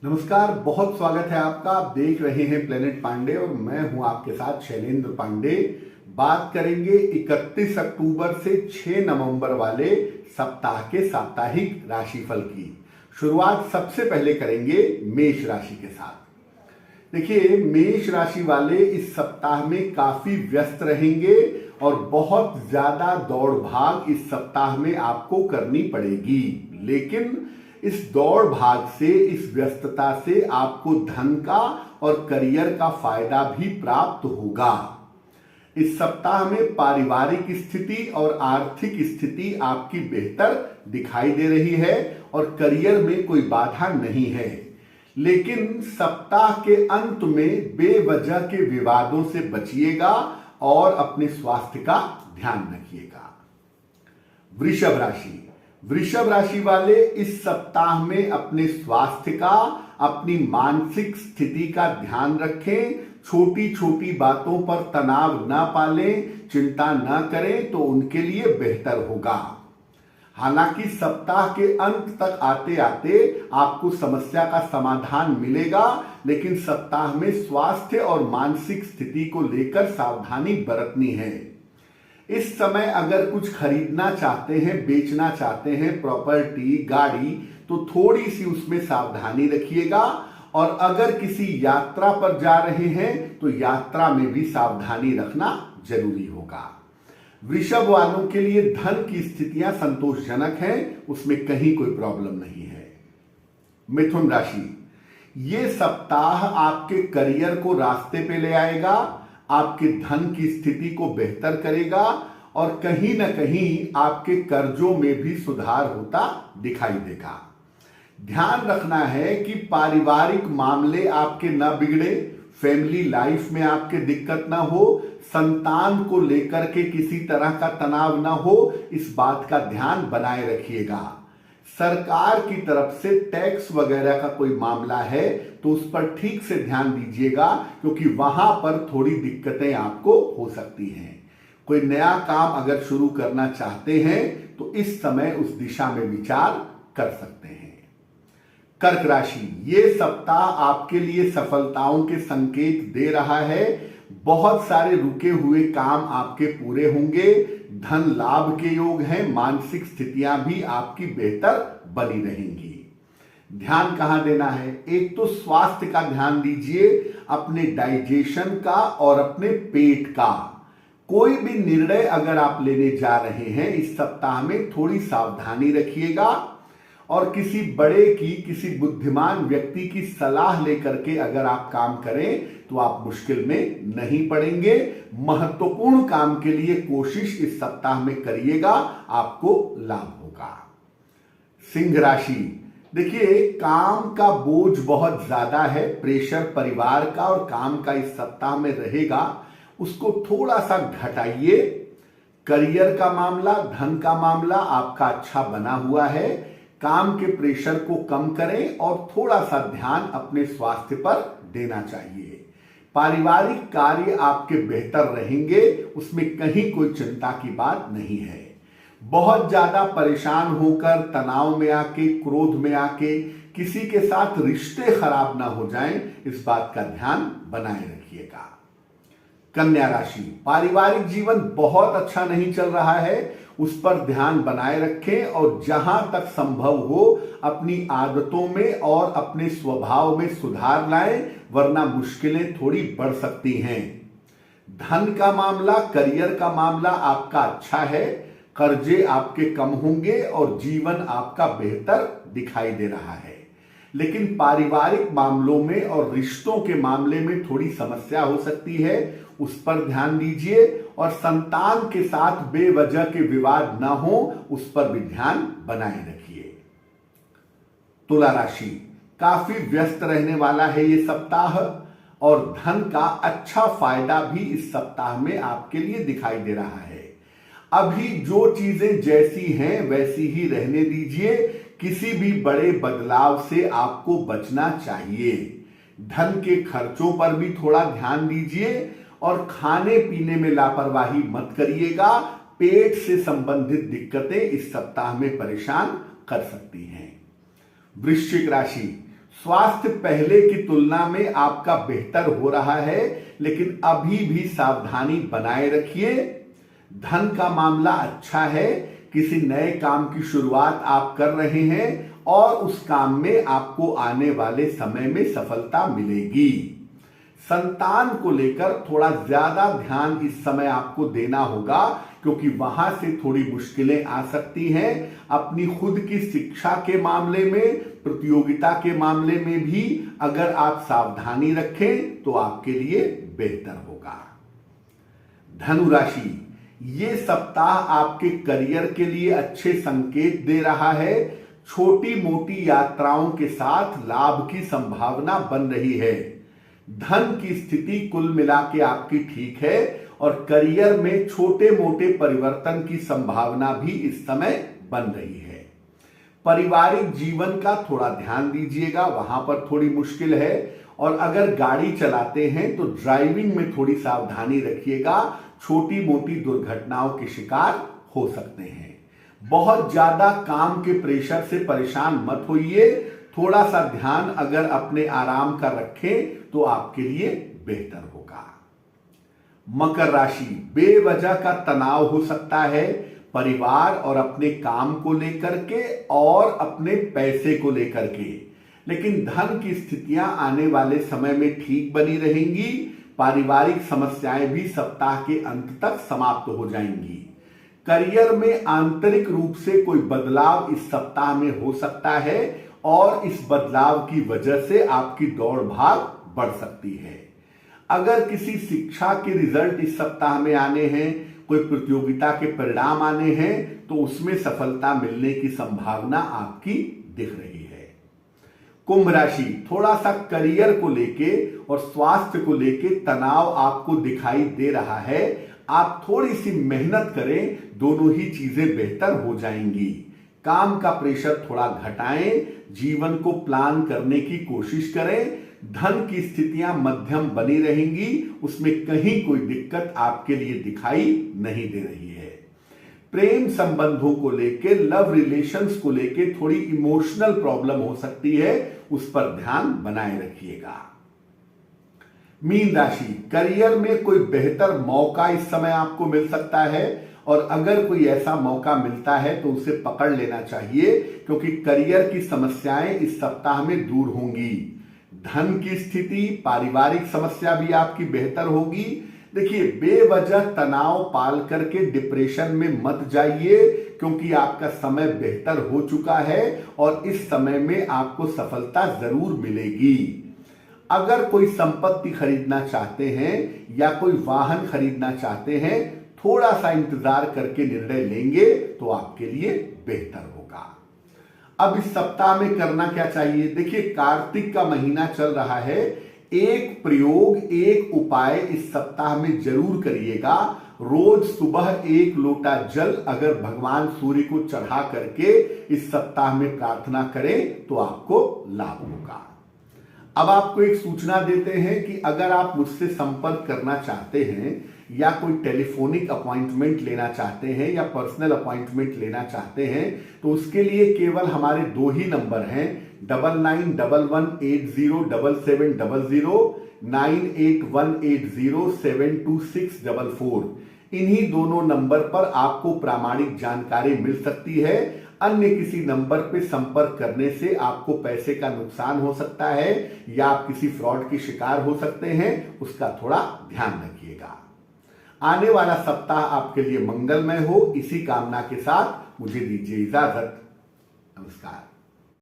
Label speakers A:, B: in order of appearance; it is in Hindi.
A: नमस्कार, बहुत स्वागत है आपका। आप देख रहे हैं प्लेनेट पांडे और मैं हूं आपके साथ शैलेंद्र पांडे। बात करेंगे 31 अक्टूबर से 6 नवंबर वाले सप्ताह के साप्ताहिक राशिफल की। शुरुआत सबसे पहले करेंगे मेष राशि के साथ। देखिए, मेष राशि वाले इस सप्ताह में काफी व्यस्त रहेंगे और बहुत ज्यादा दौड़ भाग इस सप्ताह में आपको करनी पड़ेगी। लेकिन इस दौड़ भाग से, इस व्यस्तता से आपको धन का और करियर का फायदा भी प्राप्त होगा। इस सप्ताह में पारिवारिक स्थिति और आर्थिक स्थिति आपकी बेहतर दिखाई दे रही है और करियर में कोई बाधा नहीं है। लेकिन सप्ताह के अंत में बेवजह के विवादों से बचिएगा और अपने स्वास्थ्य का ध्यान रखिएगा। वृषभ राशि वाले इस सप्ताह में अपने स्वास्थ्य का, अपनी मानसिक स्थिति का ध्यान रखें। छोटी छोटी बातों पर तनाव न पालें, चिंता न करें तो उनके लिए बेहतर होगा। हालांकि सप्ताह के अंत तक आते आते आपको समस्या का समाधान मिलेगा, लेकिन सप्ताह में स्वास्थ्य और मानसिक स्थिति को लेकर सावधानी बरतनी है। इस समय अगर कुछ खरीदना चाहते हैं, बेचना चाहते हैं, प्रॉपर्टी, गाड़ी, तो थोड़ी सी उसमें सावधानी रखिएगा। और अगर किसी यात्रा पर जा रहे हैं तो यात्रा में भी सावधानी रखना जरूरी होगा। वृषभ वालों के लिए धन की स्थितियां संतोषजनक हैं, उसमें कहीं कोई प्रॉब्लम नहीं है। मिथुन राशि, ये सप्ताह आपके करियर को रास्ते पे ले आएगा, आपके धन की स्थिति को बेहतर करेगा और कहीं ना कहीं आपके कर्जों में भी सुधार होता दिखाई देगा। ध्यान रखना है कि पारिवारिक मामले आपके ना बिगड़े, फैमिली लाइफ में आपके दिक्कत ना हो, संतान को लेकर के किसी तरह का तनाव ना हो, इस बात का ध्यान बनाए रखिएगा। सरकार की तरफ से टैक्स वगैरह का कोई मामला है तो उस पर ठीक से ध्यान दीजिएगा, क्योंकि वहां पर थोड़ी दिक्कतें आपको हो सकती हैं। कोई नया काम अगर शुरू करना चाहते हैं तो इस समय उस दिशा में विचार कर सकते हैं। कर्क राशि, ये सप्ताह आपके लिए सफलताओं के संकेत दे रहा है। बहुत सारे रुके हुए काम आपके पूरे होंगे, धन लाभ के योग हैं, मानसिक स्थितियां भी आपकी बेहतर बनी रहेंगी। ध्यान कहां देना है? एक तो स्वास्थ्य का ध्यान दीजिए, अपने डाइजेशन का और अपने पेट का। कोई भी निर्णय अगर आप लेने जा रहे हैं इस सप्ताह में थोड़ी सावधानी रखिएगा और किसी बड़े की, किसी बुद्धिमान व्यक्ति की सलाह लेकर के अगर आप काम करें तो आप मुश्किल में नहीं पड़ेंगे। महत्वपूर्ण काम के लिए कोशिश इस सप्ताह में करिएगा, आपको लाभ होगा। सिंह राशि, देखिए, काम का बोझ बहुत ज्यादा है, प्रेशर परिवार का और काम का इस सप्ताह में रहेगा, उसको थोड़ा सा घटाइए। करियर का मामला, धन का मामला आपका अच्छा बना हुआ है। काम के प्रेशर को कम करें और थोड़ा सा ध्यान अपने स्वास्थ्य पर देना चाहिए। पारिवारिक कार्य आपके बेहतर रहेंगे, उसमें कहीं कोई चिंता की बात नहीं है। बहुत ज्यादा परेशान होकर, तनाव में आके, क्रोध में आके किसी के साथ रिश्ते खराब ना हो जाएं, इस बात का ध्यान बनाए रखिएगा। कन्या राशि, पारिवारिक जीवन बहुत अच्छा नहीं चल रहा है, उस पर ध्यान बनाए रखें और जहां तक संभव हो अपनी आदतों में और अपने स्वभाव में सुधार लाएं, वरना मुश्किलें थोड़ी बढ़ सकती हैं। धन का मामला, करियर का मामला आपका अच्छा है, कर्जे आपके कम होंगे और जीवन आपका बेहतर दिखाई दे रहा है। लेकिन पारिवारिक मामलों में और रिश्तों के मामले में थोड़ी समस्या हो सकती है, उस पर ध्यान दीजिए और संतान के साथ बेवजह के विवाद ना हो, उस पर भी ध्यान बनाए रखिए। तुला राशि, काफी व्यस्त रहने वाला है ये सप्ताह और धन का अच्छा फायदा भी इस सप्ताह में आपके लिए दिखाई दे रहा है। अभी जो चीजें जैसी हैं वैसी ही रहने दीजिए, किसी भी बड़े बदलाव से आपको बचना चाहिए। धन के खर्चों पर भी थोड़ा ध्यान दीजिए और खाने पीने में लापरवाही मत करिएगा। पेट से संबंधित दिक्कतें इस सप्ताह में परेशान कर सकती हैं। वृश्चिक राशि, स्वास्थ्य पहले की तुलना में आपका बेहतर हो रहा है, लेकिन अभी भी सावधानी बनाए रखिए। धन का मामला अच्छा है, किसी नए काम की शुरुआत आप कर रहे हैं और उस काम में आपको आने वाले समय में सफलता मिलेगी। संतान को लेकर थोड़ा ज्यादा ध्यान इस समय आपको देना होगा, क्योंकि वहां से थोड़ी मुश्किलें आ सकती हैं। अपनी खुद की शिक्षा के मामले में, प्रतियोगिता के मामले में भी अगर आप सावधानी रखें तो आपके लिए बेहतर होगा। धनु राशि, ये सप्ताह आपके करियर के लिए अच्छे संकेत दे रहा है। छोटी मोटी यात्राओं के साथ लाभ की संभावना बन रही है। धन की स्थिति कुल मिला के आपकी ठीक है और करियर में छोटे मोटे परिवर्तन की संभावना भी इस समय बन रही है। पारिवारिक जीवन का थोड़ा ध्यान दीजिएगा, वहां पर थोड़ी मुश्किल है। और अगर गाड़ी चलाते हैं तो ड्राइविंग में थोड़ी सावधानी रखिएगा, छोटी मोटी दुर्घटनाओं के शिकार हो सकते हैं। बहुत ज्यादा काम के प्रेशर से परेशान मत होइए, थोड़ा सा ध्यान अगर अपने आराम का रखें तो आपके लिए बेहतर होगा। मकर राशि, बेवजह का तनाव हो सकता है परिवार और अपने काम को लेकर के और अपने पैसे को लेकर के, लेकिन धन की स्थितियां आने वाले समय में ठीक बनी रहेंगी। पारिवारिक समस्याएं भी सप्ताह के अंत तक समाप्त हो जाएंगी। करियर में आंतरिक रूप से कोई बदलाव इस सप्ताह में हो सकता है और इस बदलाव की वजह से आपकी दौड़ भाग बढ़ सकती है। अगर किसी शिक्षा के रिजल्ट इस सप्ताह में आने हैं, कोई प्रतियोगिता के परिणाम आने हैं, तो उसमें सफलता मिलने की संभावना आपकी दिख रही है। कुंभ राशि, थोड़ा सा करियर को लेके और स्वास्थ्य को लेके तनाव आपको दिखाई दे रहा है। आप थोड़ी सी मेहनत करें, दोनों ही चीजें बेहतर हो जाएंगी। काम का प्रेशर थोड़ा घटाएं, जीवन को प्लान करने की कोशिश करें। धन की स्थितियां मध्यम बनी रहेंगी, उसमें कहीं कोई दिक्कत आपके लिए दिखाई नहीं दे रही है। प्रेम संबंधों को लेके, लव रिलेशंस को लेके थोड़ी इमोशनल प्रॉब्लम हो सकती है, उस पर ध्यान बनाए रखिएगा। मीन राशि, करियर में कोई बेहतर मौका इस समय आपको मिल सकता है और अगर कोई ऐसा मौका मिलता है तो उसे पकड़ लेना चाहिए, क्योंकि करियर की समस्याएं इस सप्ताह में दूर होंगी। धन की स्थिति, पारिवारिक समस्या भी आपकी बेहतर होगी। देखिए, बेवजह तनाव पाल करके डिप्रेशन में मत जाइए, क्योंकि आपका समय बेहतर हो चुका है और इस समय में आपको सफलता जरूर मिलेगी। अगर कोई संपत्ति खरीदना चाहते हैं या कोई वाहन खरीदना चाहते हैं, थोड़ा सा इंतजार करके निर्णय लेंगे तो आपके लिए बेहतर होगा। अब इस सप्ताह में करना क्या चाहिए? देखिए, कार्तिक का महीना चल रहा है। एक प्रयोग, एक उपाय इस सप्ताह में जरूर करिएगा। रोज सुबह 1 लोटा जल अगर भगवान सूर्य को चढ़ा करके इस सप्ताह में प्रार्थना करें तो आपको लाभ होगा। अब आपको एक सूचना देते हैं कि अगर आप मुझसे संपर्क करना चाहते हैं या कोई टेलीफोनिक अपॉइंटमेंट लेना चाहते हैं या पर्सनल अपॉइंटमेंट लेना चाहते हैं, तो उसके लिए केवल हमारे 2 ही नंबर हैं, 9911807700, 9818072644। इन्हीं दोनों नंबर पर आपको प्रामाणिक जानकारी मिल सकती है। अन्य किसी नंबर पे संपर्क करने से आपको पैसे का नुकसान हो सकता है या आप किसी फ्रॉड की शिकार हो सकते हैं, उसका थोड़ा ध्यान रखिएगा। आने वाला सप्ताह आपके लिए मंगलमय हो, इसी कामना के साथ मुझे दीजिए इजाजत। नमस्कार।